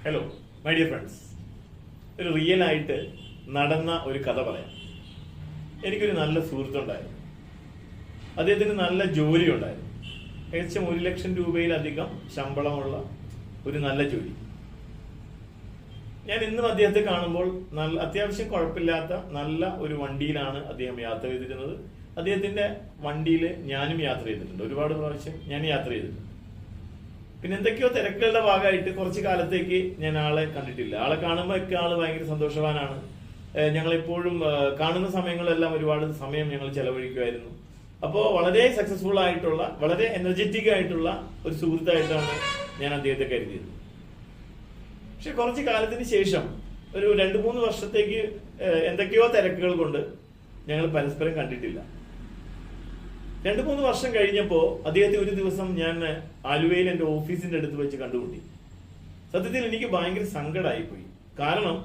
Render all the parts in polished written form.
Hello my dear friends, ഒരു real ആയിട്ട് നടന്ന ഒരു കഥ പറയാം. എനിക്കൊരു നല്ല സുഹൃത്തുണ്ടായിരുന്നു. അദ്ദേഹത്തിന് നല്ല ജോലി ഉണ്ടായിരുന്നു. ഏകദേശം 1 ലക്ഷം രൂപയിലധികം ശമ്പളമുള്ള ഒരു നല്ല ജോലി. ഞാൻ ഇന്നും അദ്ദേഹത്തെ കാണുമ്പോൾ അത്യാവശ്യം കുഴപ്പമില്ലാത്ത നല്ല ഒരു വണ്ടിയിലാണ് അദ്ദേഹം യാത്ര ചെയ്തിരുന്നത്. അദ്ദേഹത്തിന്റെ വണ്ടിയിൽ ഞാനും യാത്ര ചെയ്തിട്ടുണ്ട്. ഒരുപാട് പ്രാവശ്യം ഞാൻ യാത്ര ചെയ്തിട്ടുണ്ട്. പിന്നെ എന്തൊക്കെയോ തിരക്കുകളുടെ ഭാഗമായിട്ട് കുറച്ച് കാലത്തേക്ക് ഞാൻ ആളെ കണ്ടിട്ടില്ല. ആളെ കാണുമ്പോൾ ഒക്കെ ആള് ഭയങ്കര സന്തോഷവാനാണ്. ഞങ്ങളെപ്പോഴും കാണുന്ന സമയങ്ങളെല്ലാം ഒരുപാട് സമയം ഞങ്ങൾ ചെലവഴിക്കുമായിരുന്നു. അപ്പോൾ വളരെ സക്സസ്ഫുൾ ആയിട്ടുള്ള, വളരെ എനർജറ്റിക് ആയിട്ടുള്ള ഒരു സുഹൃത്തായിട്ടാണ് ഞാൻ അദ്ദേഹത്തെ കരുതിയത്. പക്ഷെ കുറച്ച് കാലത്തിന് ശേഷം ഒരു 2-3 വർഷത്തേക്ക് എന്തൊക്കെയോ തിരക്കുകൾ കൊണ്ട് ഞങ്ങൾ പരസ്പരം കണ്ടിട്ടില്ല. 2-3 വർഷം കഴിഞ്ഞപ്പോ അദ്ദേഹത്തെ ഒരു ദിവസം ഞാൻ ആലുവയിൽ എന്റെ ഓഫീസിന്റെ അടുത്ത് വെച്ച് കണ്ടുമുട്ടി. സത്യത്തിൽ എനിക്ക് ഭയങ്കര സങ്കടമായിപ്പോയി. കാരണം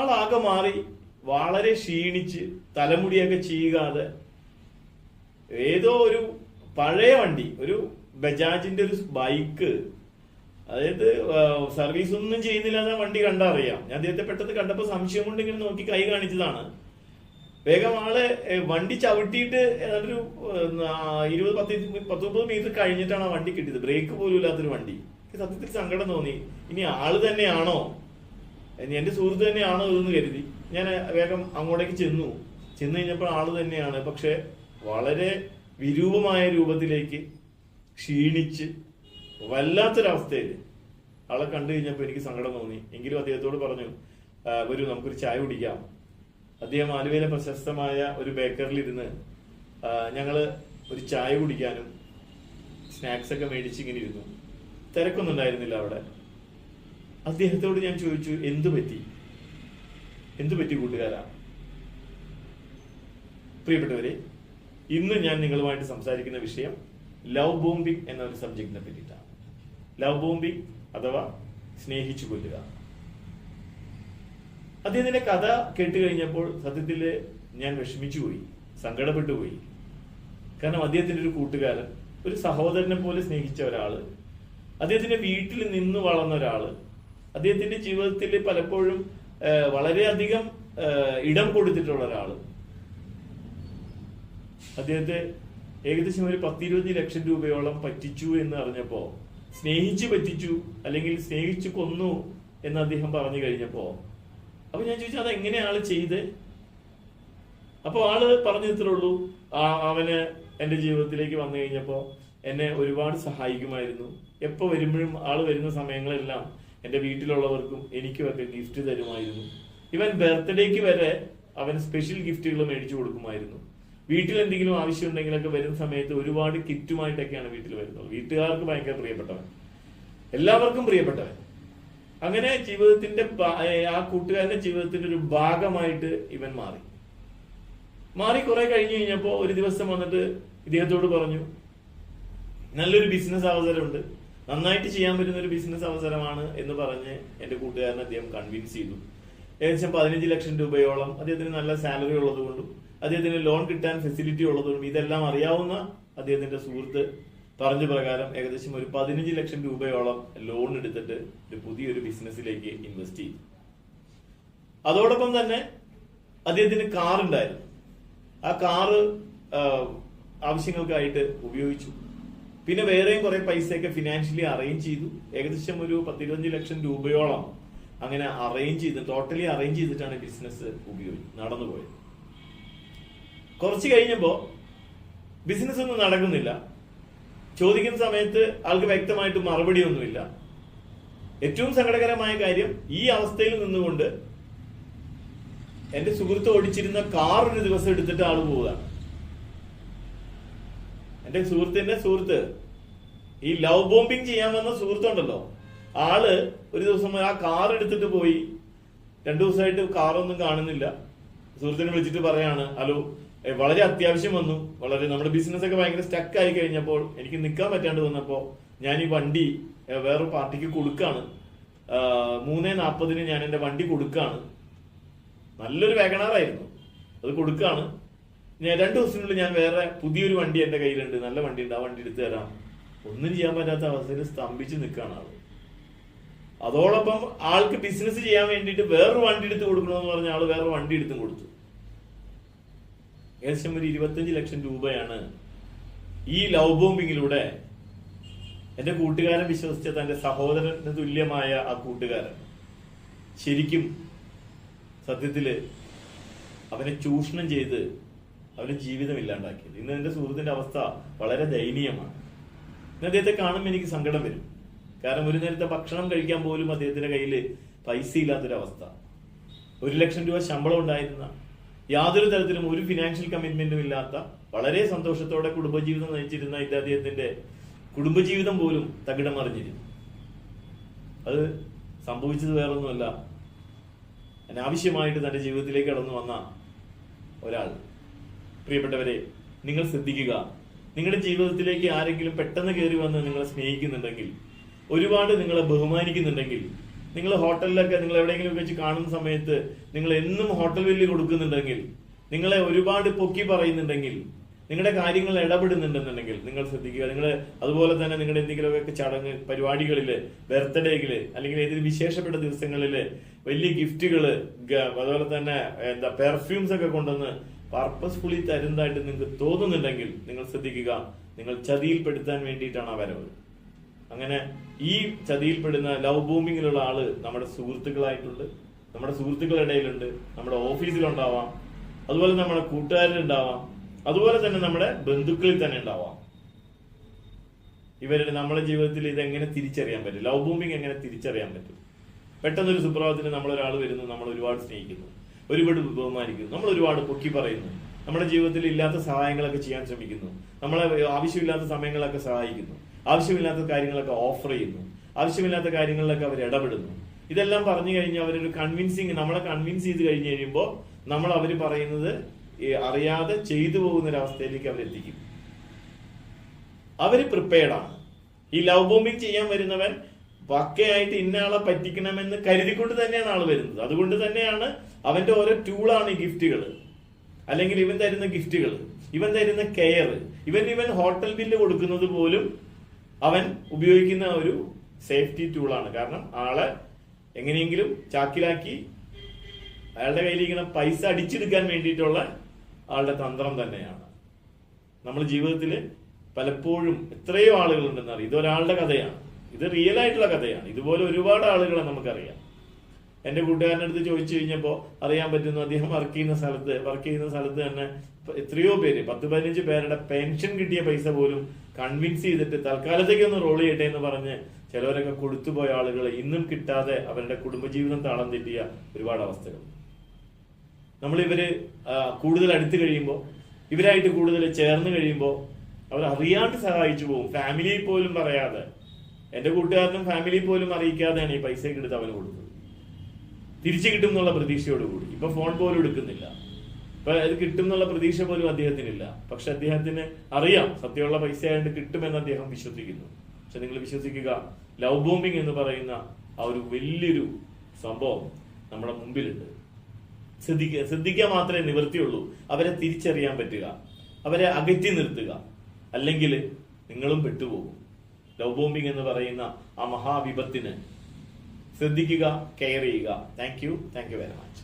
ആളാകെ മാറി, വളരെ ക്ഷീണിച്ച്, തലമുടിയൊക്കെ ചെയ്യാതെ, ഏതോ ഒരു പഴയ വണ്ടി, ഒരു ബജാജിന്റെ ഒരു ബൈക്ക്, അതായത് സർവീസ് ഒന്നും ചെയ്യുന്നില്ലാതെ വണ്ടി കണ്ടറിയാം. ഞാൻ അദ്ദേഹത്തെ പെട്ടെന്ന് കണ്ടപ്പോ സംശയം കൊണ്ട് ഇങ്ങനെ നോക്കി കൈ കാണിച്ചതാണ്. വേഗം ആള് വണ്ടി ചവിട്ടിയിട്ട് ഒരു 20-30 മീറ്റർ കഴിഞ്ഞിട്ടാണ് ആ വണ്ടി കിട്ടിയത്. ബ്രേക്ക് പോലും ഇല്ലാത്തൊരു വണ്ടി. സത്യത്തിൽ സങ്കടം തോന്നി. ഇനി ആള് തന്നെയാണോ, എന്റെ സുഹൃത്ത് തന്നെയാണോ ഇതെന്ന് കരുതി ഞാൻ വേഗം അങ്ങോട്ടേക്ക് ചെന്നു കഴിഞ്ഞപ്പോൾ ആള് തന്നെയാണ്. പക്ഷെ വളരെ വിരൂപമായ രൂപത്തിലേക്ക് ക്ഷീണിച്ച് വല്ലാത്തൊരവസ്ഥയിൽ ആളെ കണ്ടു കഴിഞ്ഞപ്പോൾ എനിക്ക് സങ്കടം തോന്നി. എങ്കിലും അദ്ദേഹത്തോട് പറഞ്ഞു, വരൂ നമുക്കൊരു ചായ കുടിക്കാം. അദ്ദേഹം ആലുവയിലെ പ്രശസ്തമായ ഒരു ബേക്കറിലിരുന്ന് ഞങ്ങള് ഒരു ചായ കുടിക്കാനും സ്നാക്സ് ഒക്കെ മേടിച്ച് ഇങ്ങനെ ഇരുന്നു. തിരക്കൊന്നും ഉണ്ടായിരുന്നില്ല അവിടെ. അദ്ദേഹത്തോട് ഞാൻ ചോദിച്ചു, എന്തു പറ്റി കൂട്ടുകാരാ? പ്രിയപ്പെട്ടവരെ, ഇന്ന് ഞാൻ നിങ്ങളുമായിട്ട് സംസാരിക്കുന്ന വിഷയം ലവ് ബോംബിംഗ് എന്ന ഒരു സബ്ജക്റ്റിനെ പറ്റിയിട്ടാണ്. ലവ് ബോംബിംഗ് അഥവാ സ്നേഹിച്ചു കൊല്ലുക. അദ്ദേഹത്തിന്റെ കഥ കേട്ട് കഴിഞ്ഞപ്പോൾ സത്യത്തില് ഞാൻ വിഷമിച്ചു പോയി, സങ്കടപ്പെട്ടു പോയി. കാരണം അദ്ദേഹത്തിന്റെ ഒരു കൂട്ടുകാരൻ, ഒരു സഹോദരനെ പോലെ സ്നേഹിച്ച ഒരാള്, അദ്ദേഹത്തിന്റെ വീട്ടിൽ നിന്ന് വളർന്ന ഒരാള്, അദ്ദേഹത്തിന്റെ ജീവിതത്തിൽ പലപ്പോഴും വളരെയധികം ഇടം കൊടുത്തിട്ടുള്ള ഒരാള്, അദ്ദേഹത്തെ ഏകദേശം ഒരു 10-20 ലക്ഷം രൂപയോളം പറ്റിച്ചു എന്ന് അറിഞ്ഞപ്പോ, സ്നേഹിച്ചു പറ്റിച്ചു അല്ലെങ്കിൽ സ്നേഹിച്ചു കൊന്നു എന്ന് അദ്ദേഹം പറഞ്ഞു കഴിഞ്ഞപ്പോ, അപ്പൊ ഞാൻ ചോദിച്ചു, അതെങ്ങനെ ആള് ചെയ്ത്? അപ്പൊ ആള് പറഞ്ഞു ഇത്രേ ഉള്ളൂ, അവന് എന്റെ ജീവിതത്തിലേക്ക് വന്നു കഴിഞ്ഞപ്പോ എന്നെ ഒരുപാട് സഹായിക്കുമായിരുന്നു. എപ്പോ വരുമ്പോഴും ആള് വരുന്ന സമയങ്ങളെല്ലാം എന്റെ വീട്ടിലുള്ളവർക്കും എനിക്കുമൊക്കെ ഗിഫ്റ്റ് തരുമായിരുന്നു. ഇവൻ ബർത്ത്ഡേക്ക് വരെ അവൻ സ്പെഷ്യൽ ഗിഫ്റ്റുകൾ മേടിച്ചു കൊടുക്കുമായിരുന്നു. വീട്ടിൽ എന്തെങ്കിലും ആവശ്യം ഉണ്ടെങ്കിലൊക്കെ വരുന്ന സമയത്ത് ഒരുപാട് കിറ്റുമായിട്ടൊക്കെയാണ് വീട്ടിൽ വരുന്നത്. വീട്ടുകാർക്ക് ഭയങ്കര പ്രിയപ്പെട്ടവൻ, എല്ലാവർക്കും പ്രിയപ്പെട്ടവൻ. അങ്ങനെ ജീവിതത്തിന്റെ, ആ കൂട്ടുകാരന്റെ ജീവിതത്തിന്റെ ഒരു ഭാഗമായിട്ട് ഇവൻ മാറി കുറെ കഴിഞ്ഞു കഴിഞ്ഞപ്പോ ഒരു ദിവസം വന്നിട്ട് ഇദ്ദേഹത്തോട് പറഞ്ഞു, നല്ലൊരു ബിസിനസ് അവസരമുണ്ട്, നന്നായിട്ട് ചെയ്യാൻ പറ്റുന്ന ഒരു ബിസിനസ് അവസരമാണ് എന്ന് പറഞ്ഞ് എന്റെ കൂട്ടുകാരനെ അദ്ദേഹം കൺവിൻസ് ചെയ്തു. ഏകദേശം 15 ലക്ഷം രൂപയോളം അദ്ദേഹത്തിന് നല്ല സാലറി ഉള്ളതുകൊണ്ടും അദ്ദേഹത്തിന് ലോൺ കിട്ടാൻ ഫെസിലിറ്റി ഉള്ളതുകൊണ്ടും ഇതെല്ലാം അറിയാവുന്ന അദ്ദേഹത്തിന്റെ സുഹൃത്ത് പറഞ്ഞ പ്രകാരം ഏകദേശം ഒരു 15 ലക്ഷം രൂപയോളം ലോൺ എടുത്തിട്ട് ഒരു പുതിയൊരു ബിസിനസ്സിലേക്ക് ഇൻവെസ്റ്റ് ചെയ്തു. അതോടൊപ്പം തന്നെ അദ്ദേഹത്തിന് കാർ ഉണ്ടായിരുന്നു. ആ കാറ് ആവശ്യങ്ങൾക്കായിട്ട് ഉപയോഗിച്ചു. പിന്നെ വേറെയും കുറെ പൈസയൊക്കെ ഫിനാൻഷ്യലി അറേഞ്ച് ചെയ്തു. ഏകദേശം ഒരു 10-15 ലക്ഷം രൂപയോളം അങ്ങനെ ടോട്ടലി അറേഞ്ച് ചെയ്തിട്ടാണ് ബിസിനസ് നടന്നുപോയത്. കുറച്ച് കഴിഞ്ഞപ്പോ ബിസിനസ് ഒന്നും നടക്കുന്നില്ല. ചോദിക്കുന്ന സമയത്ത് ആൾക്ക് വ്യക്തമായിട്ട് മറുപടി ഒന്നുമില്ല. ഏറ്റവും സങ്കടകരമായ കാര്യം, ഈ അവസ്ഥയിൽ നിന്നുകൊണ്ട് എന്റെ സുഹൃത്ത് ഓടിച്ചിരുന്ന കാർ ഒരു ദിവസം എടുത്തിട്ട് ആള് പോവുകയാണ്. എന്റെ സുഹൃത്ത്, ഈ ലവ് ബോംബിംഗ് ചെയ്യാൻ വന്ന സുഹൃത്തുണ്ടല്ലോ, ആള് ഒരു ദിവസം ആ കാർ എടുത്തിട്ട് പോയി. 2 ദിവസമായിട്ട് കാറൊന്നും കാണുന്നില്ല. സുഹൃത്തിനെ വിളിച്ചിട്ട് പറയാണ്, ഹലോ, വളരെ അത്യാവശ്യം വന്നു, നമ്മുടെ ബിസിനസ് ഒക്കെ ഭയങ്കര സ്റ്റക്ക് ആയി കഴിഞ്ഞപ്പോൾ എനിക്ക് നിൽക്കാൻ പറ്റാണ്ട് വന്നപ്പോ ഞാൻ ഈ വണ്ടി വേറെ പാർട്ടിക്ക് കൊടുക്കാണ്. 3:40 ഞാൻ എന്റെ വണ്ടി കൊടുക്കാണ്. നല്ലൊരു വാഗണാറായിരുന്നു, അത് കൊടുക്കാണ്. 2 ദിവസത്തിനുള്ളിൽ ഞാൻ വേറെ പുതിയൊരു വണ്ടി എന്റെ കയ്യിലുണ്ട്, നല്ല വണ്ടി ഉണ്ട്, ആ വണ്ടി എടുത്തു തരാം. ഒന്നും ചെയ്യാൻ പറ്റാത്ത അവസ്ഥയിൽ സ്തംഭിച്ച് നിൽക്കുകയാണ് ആള്. അതോടൊപ്പം ആൾക്ക് ബിസിനസ് ചെയ്യാൻ വേണ്ടിയിട്ട് വേറൊരു വണ്ടി എടുത്ത് കൊടുക്കണമെന്ന് പറഞ്ഞ ആള് വേറൊരു വണ്ടി എടുത്തും കൊടുത്തു. ഏകദേശം ഒരു 25 ലക്ഷം രൂപയാണ് ഈ ലവ് ബോംബിങ്ങിലൂടെ എന്റെ കൂട്ടുകാരൻ വിശ്വസിച്ച തന്റെ സഹോദരന് തുല്യമായ ആ കൂട്ടുകാരൻ ശരിക്കും സത്യത്തില് അവനെ ചൂഷണം ചെയ്ത് അവന്റെ ജീവിതം ഇല്ലാണ്ടാക്കിയത്. ഇന്ന് എന്റെ സുഹൃത്തിന്റെ അവസ്ഥ വളരെ ദയനീയമാണ്. ഇന്ന് അദ്ദേഹത്തെ കാണുമ്പോൾ എനിക്ക് സങ്കടം വരും. കാരണം ഒരു നേരത്തെ ഭക്ഷണം കഴിക്കാൻ പോലും അദ്ദേഹത്തിന്റെ കയ്യിൽ പൈസ ഇല്ലാത്തൊരവസ്ഥ. 1 ലക്ഷം രൂപ ശമ്പളം ഉണ്ടായിരുന്ന, യാതൊരു തരത്തിലും ഒരു ഫിനാൻഷ്യൽ കമ്മിറ്റ്മെന്റും ഇല്ലാത്ത, വളരെ സന്തോഷത്തോടെ കുടുംബജീവിതം നയിച്ചിരുന്ന അദ്ദേഹത്തിന്റെ കുടുംബജീവിതം പോലും തകിടം മറിഞ്ഞിരുന്നു. അത് സംഭവിച്ചത് വേറൊന്നുമല്ല, അനാവശ്യമായിട്ട് തന്റെ ജീവിതത്തിലേക്ക് കടന്നു വന്ന ഒരാൾ. പ്രിയപ്പെട്ടവരെ, നിങ്ങൾ ശ്രദ്ധിക്കുക. നിങ്ങളുടെ ജീവിതത്തിലേക്ക് ആരെങ്കിലും പെട്ടെന്ന് കയറി വന്ന് നിങ്ങളെ സ്നേഹിക്കുന്നുണ്ടെങ്കിൽ, ഒരുപാട് നിങ്ങളെ ബഹുമാനിക്കുന്നുണ്ടെങ്കിൽ, നിങ്ങൾ ഹോട്ടലിലൊക്കെ നിങ്ങൾ എവിടെയെങ്കിലും വെച്ച് കാണുന്ന സമയത്ത് നിങ്ങൾ എന്നും ഹോട്ടൽ ബില്ല് കൊടുക്കുന്നുണ്ടെങ്കിൽ, നിങ്ങളെ ഒരുപാട് പൊക്കി പറയുന്നുണ്ടെങ്കിൽ, നിങ്ങളുടെ കാര്യങ്ങൾ ഇടപെടുന്നുണ്ടെന്നുണ്ടെങ്കിൽ നിങ്ങൾ ശ്രദ്ധിക്കുക. നിങ്ങൾ അതുപോലെ തന്നെ നിങ്ങളുടെ എന്തെങ്കിലുമൊക്കെ ചടങ്ങ് പരിപാടികളില്, ബർത്ത്ഡേകള്, അല്ലെങ്കിൽ ഏതെങ്കിലും വിശേഷപ്പെട്ട ദിവസങ്ങളില് വലിയ ഗിഫ്റ്റുകള്, അതുപോലെ തന്നെ പെർഫ്യൂംസ് ഒക്കെ കൊണ്ടുവന്ന് പർപ്പസ്ഫുള്ളി തരുന്നതായിട്ട് നിങ്ങൾക്ക് തോന്നുന്നുണ്ടെങ്കിൽ നിങ്ങൾ ശ്രദ്ധിക്കുക, നിങ്ങൾ ചതിയിൽപ്പെടുത്താൻ വേണ്ടിയിട്ടാണ് ആ വരവ്. അങ്ങനെ ഈ ചതിയിൽപ്പെടുന്ന ലവ് ബോംബിങ്ങിലുള്ള ആള് നമ്മുടെ സുഹൃത്തുക്കളായിട്ടുണ്ട്, നമ്മുടെ സുഹൃത്തുക്കളുടെ ഇടയിലുണ്ട്, നമ്മുടെ ഓഫീസിലുണ്ടാവാം, അതുപോലെ നമ്മുടെ കൂട്ടുകാരിലുണ്ടാവാം, അതുപോലെ തന്നെ നമ്മുടെ ബന്ധുക്കളിൽ തന്നെ ഉണ്ടാവാം. ഇവരുടെ നമ്മുടെ ജീവിതത്തിൽ ഇതെങ്ങനെ തിരിച്ചറിയാൻ പറ്റും? ലവ് ബോംബിങ് എങ്ങനെ തിരിച്ചറിയാൻ പറ്റും? പെട്ടെന്നൊരു സുപ്രഭാതത്തിന് നമ്മളൊരാൾ വരുന്നു, നമ്മൾ ഒരുപാട് സ്നേഹിക്കുന്നു, ഒരുപാട് ബഹുമാനിക്കുന്നു, നമ്മൾ ഒരുപാട് പൊക്കി പറയുന്നു, നമ്മുടെ ജീവിതത്തിൽ ഇല്ലാത്ത സഹായങ്ങളൊക്കെ ചെയ്യാൻ ശ്രമിക്കുന്നു, നമ്മളെ ആവശ്യമില്ലാത്ത സമയങ്ങളൊക്കെ സഹായിക്കുന്നു, ആവശ്യമില്ലാത്ത കാര്യങ്ങളൊക്കെ ഓഫർ ചെയ്യുന്നു, ആവശ്യമില്ലാത്ത കാര്യങ്ങളിലൊക്കെ അവർ ഇടപെടുന്നു. ഇതെല്ലാം പറഞ്ഞു കഴിഞ്ഞാൽ അവരൊരു നമ്മളെ കൺവിൻസ് ചെയ്ത് കഴിഞ്ഞ് കഴിയുമ്പോൾ നമ്മൾ അവർ പറയുന്നത് അറിയാതെ ചെയ്തു പോകുന്ന ഒരവസ്ഥയിലേക്ക് അവരെത്തിക്കും. അവര് പ്രിപ്പയർഡാണ്. ഈ ലവ് ബോംബിങ് ചെയ്യാൻ വരുന്നവൻ പക്കയായിട്ട് ഇന്നയാളെ പറ്റിക്കണമെന്ന് കരുതിക്കൊണ്ട് തന്നെയാണ് ആള് വരുന്നത്. അതുകൊണ്ട് തന്നെയാണ് അവന്റെ ഓരോ ടൂളാണ് ഈ ഗിഫ്റ്റുകൾ, അല്ലെങ്കിൽ ഇവൻ തരുന്ന ഗിഫ്റ്റുകൾ, ഇവൻ തരുന്ന കെയർ, ഇവൻ ഹോട്ടൽ ബില്ല് കൊടുക്കുന്നത് പോലും അവൻ ഉപയോഗിക്കുന്ന ഒരു സേഫ്റ്റി ടൂളാണ്. കാരണം ആളെ എങ്ങനെയെങ്കിലും ചാക്കിലാക്കി അയാളുടെ കയ്യിലിരിക്കുന്ന പൈസ അടിച്ചെടുക്കാൻ വേണ്ടിയിട്ടുള്ള ആളുടെ തന്ത്രം തന്നെയാണ്. നമ്മൾ ജീവിതത്തിൽ പലപ്പോഴും എത്രയോ ആളുകളുണ്ടെന്ന് അറിയാം. ഇതൊരാളുടെ കഥയാണ്, ഇത് റിയൽ ആയിട്ടുള്ള കഥയാണ്. ഇതുപോലെ ഒരുപാട് ആളുകളെ നമുക്കറിയാം. എന്റെ കൂട്ടുകാരൻ്റെ അടുത്ത് ചോദിച്ചു കഴിഞ്ഞപ്പോൾ അറിയാൻ പറ്റുന്നു, അദ്ദേഹം വർക്ക് ചെയ്യുന്ന സ്ഥലത്ത് തന്നെ എത്രയോ പേര്, 10-15 പേരുടെ പെൻഷൻ കിട്ടിയ പൈസ പോലും കൺവിൻസ് ചെയ്തിട്ട് തൽക്കാലത്തേക്ക് ഒന്ന് റോൾ ചെയ്യട്ടെ എന്ന് പറഞ്ഞ് ചിലവരൊക്കെ കൊടുത്തുപോയ ആളുകൾ ഇന്നും കിട്ടാതെ അവരുടെ കുടുംബജീവിതം താളം തെറ്റിയ ഒരുപാട് അവസ്ഥകൾ. നമ്മളിവര് കൂടുതൽ അടുത്ത് കഴിയുമ്പോൾ, ഇവരായിട്ട് കൂടുതൽ ചേർന്ന് കഴിയുമ്പോൾ അവർ അറിയാണ്ട് സഹായിച്ചു പോകും. ഫാമിലിയിൽ പോലും പറയാതെ, എന്റെ കൂട്ടുകാരനും ഫാമിലിയിൽ പോലും അറിയിക്കാതെയാണ് ഈ പൈസയൊക്കെ എടുത്ത് അവന് കൊടുത്തത്. തിരിച്ചു കിട്ടും എന്നുള്ള പ്രതീക്ഷയോടുകൂടി. ഇപ്പൊ ഫോൺ പോലും എടുക്കുന്നില്ല. ഇപ്പൊ അത് കിട്ടും എന്നുള്ള പ്രതീക്ഷ പോലും അദ്ദേഹത്തിനില്ല. പക്ഷെ അദ്ദേഹത്തിന് അറിയാം സത്യമുള്ള പൈസ ആയതുകൊണ്ട് കിട്ടുമെന്ന് അദ്ദേഹം വിശ്വസിക്കുന്നു. പക്ഷെ നിങ്ങൾ വിശ്വസിക്കുക, ലവ് ബോംബിംഗ് എന്ന് പറയുന്ന ആ ഒരു വലിയൊരു സംഭവം നമ്മുടെ മുമ്പിലുണ്ട്. ശ്രദ്ധിക്കാൻ മാത്രമേ നിവൃത്തിയുള്ളൂ. അവരെ തിരിച്ചറിയാൻ പറ്റുക, അവരെ അകറ്റി നിർത്തുക, അല്ലെങ്കിൽ നിങ്ങളും പെട്ടുപോകും. ലവ് ബോംബിംഗ് എന്ന് പറയുന്ന ആ മഹാവിപത്തിന് ശ്രദ്ധിക്കുക, കെയർ ചെയ്യുക. Thank you very much.